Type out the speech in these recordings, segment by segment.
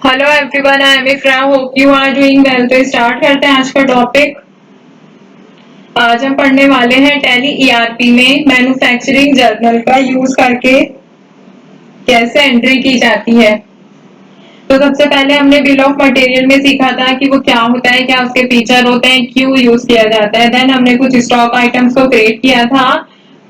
Hello everyone, I am Iqra. Hope you are doing well. तो start करते हैं आज का टॉपिक। आज हम पढ़ने वाले हैं टैली ईआरपी में मैन्युफैक्चरिंग जर्नल का यूज करके कैसे एंट्री की जाती है। तो सबसे पहले हमने बिल ऑफ मटेरियल में सीखा था कि वो क्या होता है, क्या उसके फीचर होते हैं, क्यों यूज किया जाता है। देन हमने कुछ स्टॉक आइटम्स को क्रिएट किया था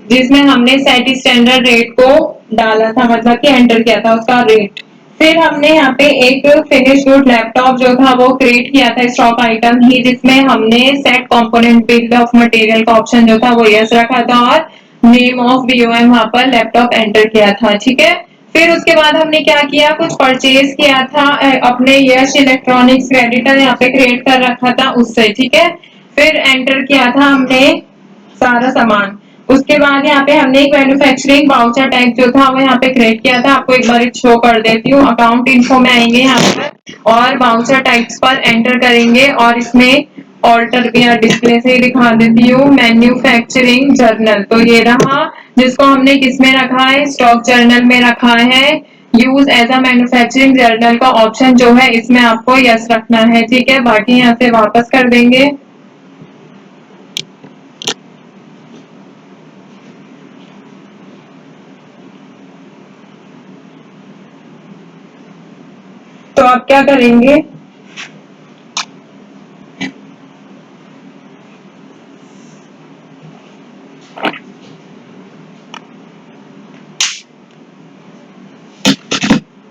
जिसमें हमने सेट स्टैंडर्ड रेट को डाला था, मतलब कि एंटर किया था उसका रेट। फिर हमने यहाँ पे एक फिनिश गुड लैपटॉप जो था वो क्रिएट किया था स्टॉक आइटम ही, जिसमें हमने set component bill of material का ऑप्शन जो था वो यस रखा था और नेम ऑफ बीओएम वहां पर लैपटॉप एंटर किया था। ठीक है। फिर उसके बाद हमने क्या किया, कुछ परचेज किया था अपने यश इलेक्ट्रॉनिक्स क्रेडिटर यहाँ पे क्रिएट कर रखा था उससे। ठीक है। फिर एंटर किया था हमने सारा सामान। उसके बाद यहाँ पे हमने एक मैन्युफैक्चरिंग वाउचर टाइप जो था वो यहाँ पे क्रिएट किया था। आपको एक बार शो कर देती हूँ। अकाउंट इन्फो में आएंगे यहाँ पर और वाउचर टाइप्स पर एंटर करेंगे और इसमें ऑल्टर भी डिस्प्ले से ही दिखा देती हूँ मैन्युफैक्चरिंग जर्नल। तो ये रहा, जिसको हमने किस में रखा है, स्टॉक जर्नल में रखा है। Use as a manufacturing journal का ऑप्शन जो है इसमें आपको यस रखना है। ठीक है। बाकी यहाँ से वापस कर देंगे। तो आप क्या करेंगे,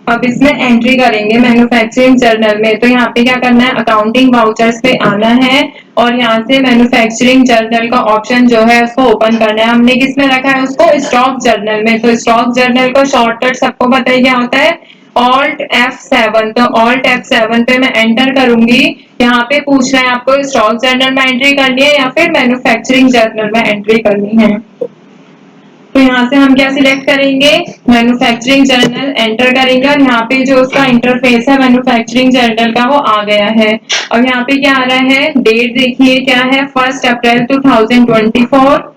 अब इसमें एंट्री करेंगे मैन्युफैक्चरिंग जर्नल में। तो यहाँ पे क्या करना है, अकाउंटिंग वाउचर्स पे आना है और यहाँ से मैन्युफैक्चरिंग जर्नल का ऑप्शन जो है उसको ओपन करना है। हमने किस में रखा है उसको, स्टॉक जर्नल में। तो स्टॉक जर्नल का शॉर्टकट सबको पता है क्या होता है, ऑल्ट F7। तो ऑल्ट F7 पे मैं एंटर करूंगी। यहाँ पे पूछ रहा है आपको स्टॉक जर्नल में एंट्री करनी है या फिर मैन्युफैक्चरिंग जर्नल में एंट्री करनी है। तो यहाँ से हम क्या सिलेक्ट करेंगे, मैन्युफैक्चरिंग जर्नल एंटर करेंगे और यहाँ पे जो उसका इंटरफेस है मैन्युफैक्चरिंग जर्नल का वो आ गया है। अब यहाँ पे क्या आ रहा है, डेट देखिए क्या है, 1 अप्रैल 2024।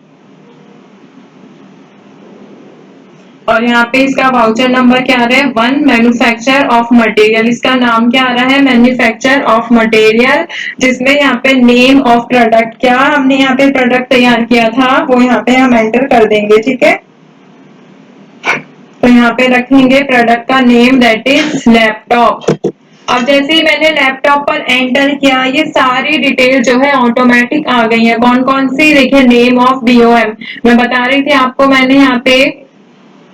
और यहाँ पे इसका वाउचर नंबर क्या आ रहा है, 1। मैन्युफैक्चर ऑफ मटेरियल, इसका नाम क्या आ रहा है, मैन्युफैक्चर ऑफ मटेरियल। जिसमें यहाँ पे नेम ऑफ प्रोडक्ट, क्या हमने यहाँ पे प्रोडक्ट तैयार किया था वो यहाँ पे हम एंटर कर देंगे। ठीक है। तो यहाँ पे रखेंगे प्रोडक्ट का नेम, दैट इज लैपटॉप। अब जैसे ही मैंने लैपटॉप पर एंटर किया ये सारी डिटेल जो है ऑटोमेटिक आ गई है। कौन कौन सी, देखिए नेम ऑफ बीओएम मैं बता रही थी आपको। मैंने यहाँ पे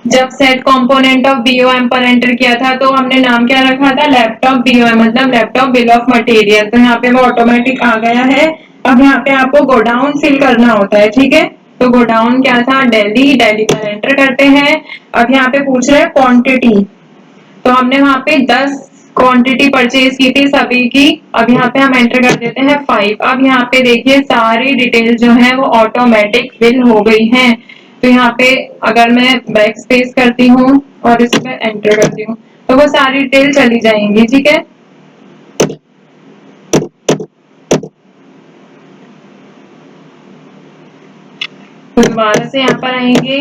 जब सेट कंपोनेंट ऑफ बीओएम पर एंटर किया था तो हमने नाम क्या रखा था, लैपटॉप बीओएम, मतलब लैपटॉप बिल ऑफ मटेरियल। तो यहाँ पे वो ऑटोमेटिक आ गया है। अब यहाँ पे आपको गोडाउन फिल करना होता है। ठीक है। तो गोडाउन क्या था, दिल्ली। दिल्ली पर एंटर करते हैं। अब यहाँ पे पूछ रहे हैं क्वांटिटी, तो हमने वहां पे 10 क्वांटिटी परचेज की थी सभी की। अब यहाँ पे हम एंटर कर देते हैं 5। अब यहाँ पे देखिए सारी डिटेल जो है वो ऑटोमेटिक फिल हो गई है। तो यहाँ पे अगर मैं बैक स्पेस करती हूँ और इसमें एंटर करती हूँ तो वो सारी डिटेल चली जाएंगी। ठीक है। तो दोबारा से यहाँ पर आएंगे,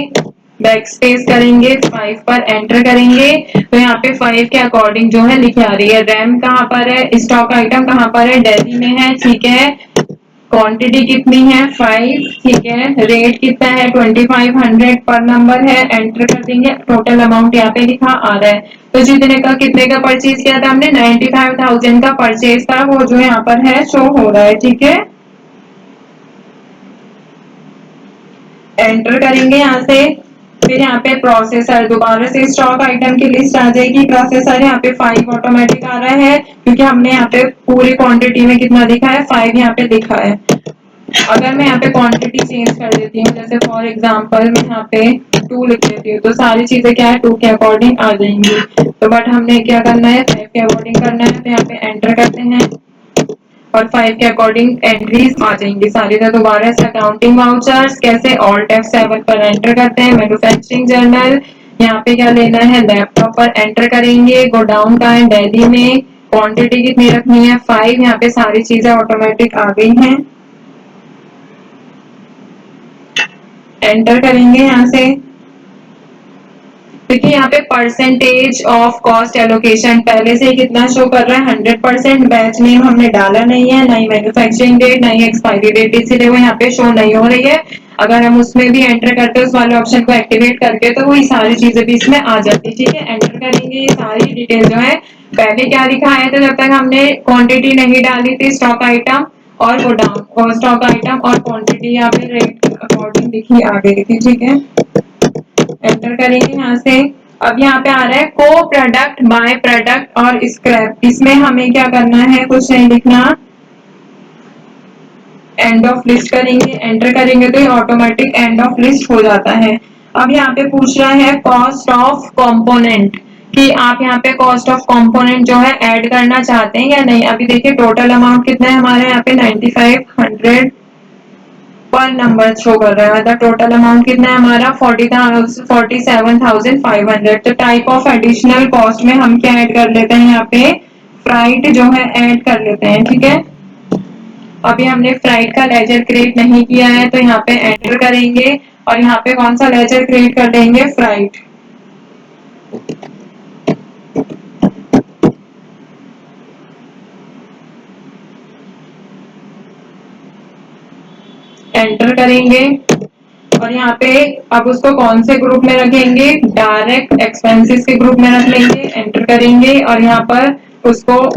बैक स्पेस करेंगे, 5 पर एंटर करेंगे। तो यहाँ पे 5 के अकॉर्डिंग जो है लिखी आ रही है। रैम कहाँ पर है, स्टॉक आइटम कहाँ पर है, दिल्ली में है। ठीक है। क्वांटिटी कितनी है, 5। ठीक है। रेट कितना है, 2500 पर नंबर है, एंटर कर देंगे। टोटल अमाउंट यहाँ पे लिखा आ रहा है। तो जितने का, कितने का परचेज किया था हमने, 95,000 का परचेज था, वो जो यहाँ पर है शो हो रहा है। ठीक है। एंटर करेंगे यहाँ से। फिर यहाँ पे प्रोसेसर, दोबारा से स्टॉक आइटम की लिस्ट आ जाएगी। प्रोसेसर यहाँ पे 5 ऑटोमेटिक आ रहा है क्योंकि हमने यहाँ पे पूरी क्वांटिटी में कितना लिखा है, 5 यहाँ पे लिखा है। अगर मैं यहाँ पे क्वांटिटी चेंज कर देती हूँ, जैसे फॉर एग्जांपल मैं यहाँ पे 2 लिख देती हूँ, तो सारी चीजें क्या है 2 के अकॉर्डिंग आ जाएंगी। तो बट हमने क्या करना है, 5 के अकॉर्डिंग करना है। तो यहाँ पे एंटर करते हैं और 5 के अकॉर्डिंग एंट्रीज आ जाएंगी सारी। तो दोबारा से अकाउंटिंग वाउचर्स कैसे, ऑल्ट F7 पर एंटर करते हैं, मैन्युफैक्चरिंग जर्नल। यहाँ पे क्या लेना है, लैपटॉप पर एंटर करेंगे। गोडाउन का है दिल्ली में, क्वांटिटी कितनी रखनी है, 5। यहाँ पे सारी चीजें ऑटोमेटिक आ गई हैं। एंटर करेंगे यहाँ से। देखिए यहाँ पे परसेंटेज ऑफ कॉस्ट एलोकेशन पहले से ही कितना शो कर रहा है 100%। बैच नेम हमने डाला नहीं है, ना ही मैन्युफैक्चरिंग डेट, ना ही एक्सपायरी डेट, इसीलिए वो यहाँ पे शो नहीं हो रही है। अगर हम उसमें भी एंटर करते हैं उस वाले ऑप्शन को एक्टिवेट करके तो वही सारी चीजें भी इसमें आ जाती है। ठीक है, एंटर करेंगे, ये सारी डिटेल जो है पहले क्या लिखा आया था जब तक हमने क्वांटिटी नहीं डाली थी, स्टॉक आइटम और गोडाउन और स्टॉक आइटम और क्वांटिटी यहाँ पे रेट अकॉर्डिंग लिखी आ गई थी। ठीक है, एंटर करेंगे यहाँ से। अब यहाँ पे आ रहा है को प्रोडक्ट, बाय प्रोडक्ट और स्क्रैप। इसमें हमें क्या करना है, कुछ नहीं लिखना, एंड ऑफ लिस्ट करेंगे, एंटर करेंगे तो ये ऑटोमेटिक एंड ऑफ लिस्ट हो जाता है। अब यहाँ पे पूछ रहा है कॉस्ट ऑफ कंपोनेंट, कि आप यहाँ पे कॉस्ट ऑफ कंपोनेंट जो है ऐड करना चाहते हैं या नहीं। अभी देखिए टोटल अमाउंट कितना है हमारे यहाँ पे 9500 पर नंबर शो कर रहा है। टोटल अमाउंट कितना है हमारा 47,500। तो टाइप ऑफ एडिशनल कॉस्ट में हम क्या ऐड कर लेते हैं, यहाँ पे फ्राइट जो है ऐड कर लेते हैं। ठीक है, अभी हमने फ्राइट का लेजर क्रिएट नहीं किया है तो यहाँ पे एंटर करेंगे और यहाँ पे कौन सा लेजर क्रिएट कर लेंगे, फ्राइट। एंटर करेंगे और यहाँ पे अब उसको कौन से ग्रुप में रखेंगे, डायरेक्ट एक्सपेंसेस के ग्रुप में रख लेंगे। एंटर करेंगे और यहाँ पर उसको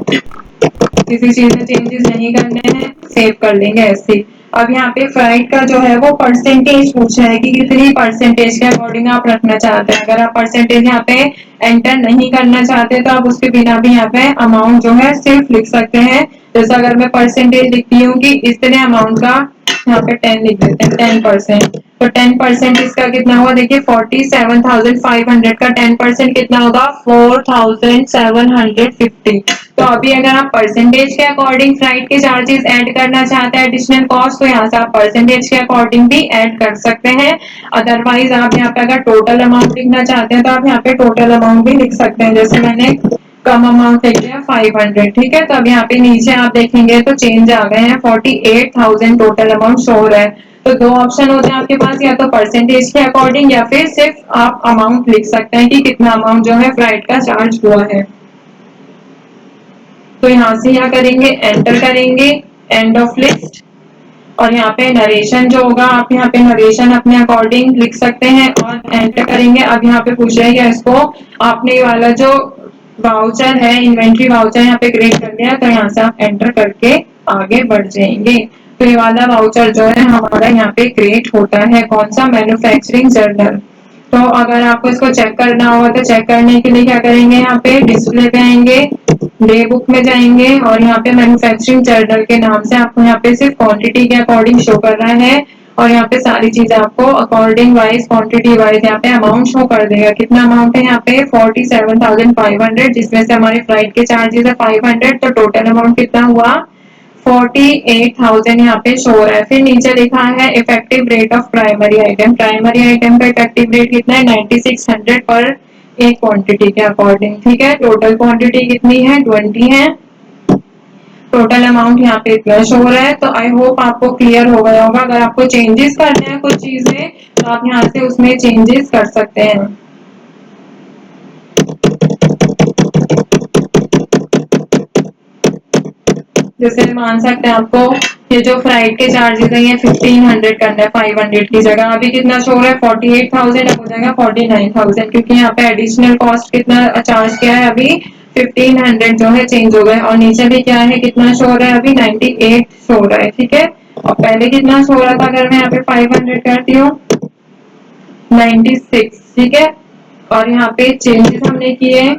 किसी चीज में चेंजेस नहीं करने हैं, सेव कर लेंगे ऐसे। अब यहाँ पे फ्राइट का जो है वो परसेंटेज पूछा है कि कितनी परसेंटेज के अकॉर्डिंग आप रखना चाहते हैं। अगर आप परसेंटेज यहाँ पे एंटर नहीं करना चाहते तो आप उसके बिना भी यहाँ पे अमाउंट जो है सिर्फ लिख सकते हैं। जैसे अगर मैं परसेंटेज लिखती हूँ कि इतने अमाउंट का, यहाँ पे 10 लिख देते हैं, 10%। तो 10% इसका कितना हुआ, देखिए 47,500 का 10% कितना होगा, 4,750। तो अभी अगर आप परसेंटेज के अकॉर्डिंग फ्लाइट के चार्जेस ऐड करना चाहते हैं एडिशनल कॉस्ट, तो यहाँ से आप परसेंटेज के अकॉर्डिंग भी ऐड कर सकते हैं। अदरवाइज आप यहाँ पे अगर टोटल अमाउंट लिखना चाहते हैं तो आप यहाँ पे टोटल अमाउंट भी लिख सकते हैं। जैसे मैंने कम अमाउंट लिख दिया 500। ठीक है, तो अब यहाँ पे नीचे आप देखेंगे तो चेंज आ गए हैं, 48,000 टोटल अमाउंट शो हो रहा है। तो दो ऑप्शन होते हैं आपके पास, या तो परसेंटेज के अकॉर्डिंग या फिर सिर्फ आप अमाउंट लिख सकते हैं कि कितना अमाउंट जो है फ्लाइट का चार्ज हुआ है। तो यहाँ से क्या करेंगे, एंटर करेंगे, एंड ऑफ लिस्ट। और यहाँ पे नरेशन जो होगा आप यहाँ पे नरेशन अपने अकॉर्डिंग लिख सकते हैं और एंटर करेंगे। अब यहाँ पे पूछ रहे हैं इसको आपने ये वाला जो वाउचर है, इन्वेंट्री वाउचर यहाँ पे क्रिएट कर लिया, तो यहाँ से आप एंटर करके आगे बढ़ जाएंगे। तो ये वाला वाउचर जो है हमारा यहाँ पे क्रिएट होता है, कौन सा, मैन्युफैक्चरिंग जर्नल। तो अगर आपको इसको चेक करना होगा तो चेक करने के लिए क्या करेंगे, यहाँ पे डिस्प्ले पे आएंगे, डे बुक में जाएंगे और यहाँ पे मैन्युफैक्चरिंग जर्नल के नाम से आपको यहाँ पे सिर्फ क्वांटिटी के अकॉर्डिंग शो कर रहा है। और यहाँ पे सारी चीजें आपको अकॉर्डिंग वाइज क्वांटिटी वाइज यहाँ पे अमाउंट शो कर देगा। कितना अमाउंट है यहाँ पे 47,500, जिसमें से हमारे फ्लाइट के चार्जेस है 500। तो टोटल अमाउंट कितना हुआ, 48,000 यहाँ पे शो हो रहा है। फिर नीचे लिखा है effective rate of primary item. Primary item का इफेक्टिव रेट कितना है, 9600 पर एक क्वांटिटी के अकॉर्डिंग। ठीक है, टोटल क्वांटिटी कितनी है, 20 है। टोटल अमाउंट यहाँ पे इतना शो हो रहा है। तो आई होप आपको क्लियर हो गया होगा। अगर आपको चेंजेस करने हैं कुछ चीजें तो आप यहाँ से उसमें चेंजेस कर सकते हैं। जैसे मान सकते हैं आपको ये जो फ्लाइट के चार्जेस है ये 1500 करना है 500 की जगह। अभी कितना शो रहा है 48,000, अब हो जाएगा 49,000 क्योंकि यहाँ पे एडिशनल कॉस्ट कितना चार्ज किया है, अभी 1500 जो है चेंज हो गए। और नीचे भी क्या है, कितना शो हो रहा है, अभी 98 शो हो रहा है। ठीक है, और पहले कितना शो रहा था, अगर मैं यहाँ पे 500 करती हूँ 96। ठीक है, और यहाँ पे चेंजेस हमने किए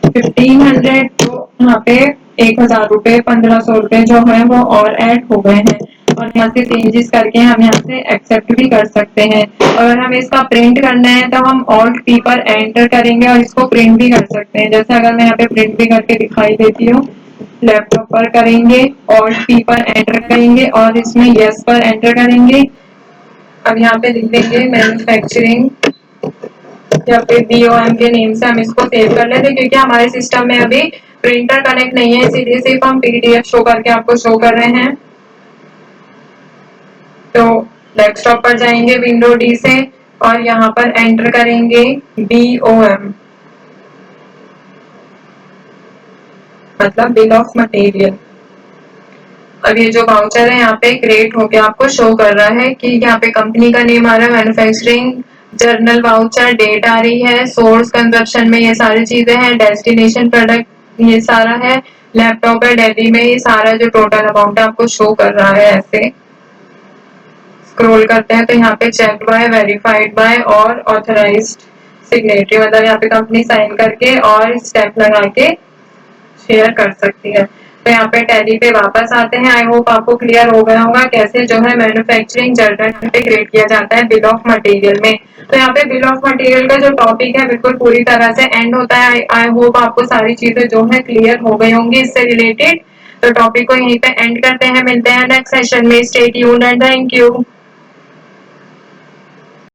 1500, तो यहाँ पे 1,000 रुपए 1,500 रुपए जो है वो और ऐड हो गए हैं। और यहाँ से चेंजेस करके हम यहाँ से एक्सेप्ट भी कर सकते हैं। अगर हमें इसका प्रिंट करना है तो हम ऑल्ट पी पर एंटर करेंगे और इसको प्रिंट भी कर सकते हैं। जैसे अगर मैं यहाँ पे प्रिंट भी करके दिखाई देती हूँ, लैपटॉप पर करेंगे, ऑल्ट पी पर एंटर करेंगे और इसमें यस पर एंटर करेंगे। अब यहाँ पे लिख देंगे मैन्युफैक्चरिंग या फिर BOM के नेम से हम इसको सेव कर लेते हैं, क्योंकि हमारे सिस्टम में अभी प्रिंटर कनेक्ट नहीं है, इसीलिए सिर्फ हम PDF शो करके आपको शो कर रहे हैं। तो डेस्कटॉप पर जाएंगे विंडो डी से और यहाँ पर एंटर करेंगे BOM, मतलब बिल ऑफ मटेरियल। अब ये जो वाउचर है यहाँ पे क्रिएट होके आपको शो कर रहा है कि यहाँ पे कंपनी का नेम आ रहा है, मैन्युफैक्चरिंग जर्नल वाउचर, डेट आ रही है, सोर्स कंजप्शन में ये सारी चीजें हैं, डेस्टिनेशन प्रोडक्ट ये सारा है, लैपटॉप है दिल्ली में, ये सारा जो टोटल अमाउंट है आपको शो कर रहा है। ऐसे स्क्रॉल करते हैं तो यहाँ पे चेक बाय, वेरीफाइड बाय और ऑथराइज्ड सिग्नेटरी, मतलब यहाँ पे कंपनी साइन करके और स्टेप लगा के शेयर कर सकती है। तो यहाँ पे टैली पे वापस आते हैं। आई होप आपको क्लियर हो गया होगा कैसे जो है मैन्युफैक्चरिंग जर्नल पे क्रिएट किया जाता है बिल ऑफ मटेरियल में। तो यहाँ पे बिल ऑफ मटेरियल का जो टॉपिक है बिल्कुल पूरी तरह से एंड होता है। आई होप आपको सारी चीजें जो है क्लियर हो गई होंगी इससे रिलेटेड। तो टॉपिक को यहीं पे एंड करते हैं, मिलते हैं नेक्स्ट सेशन में। Stay tuned and thank you.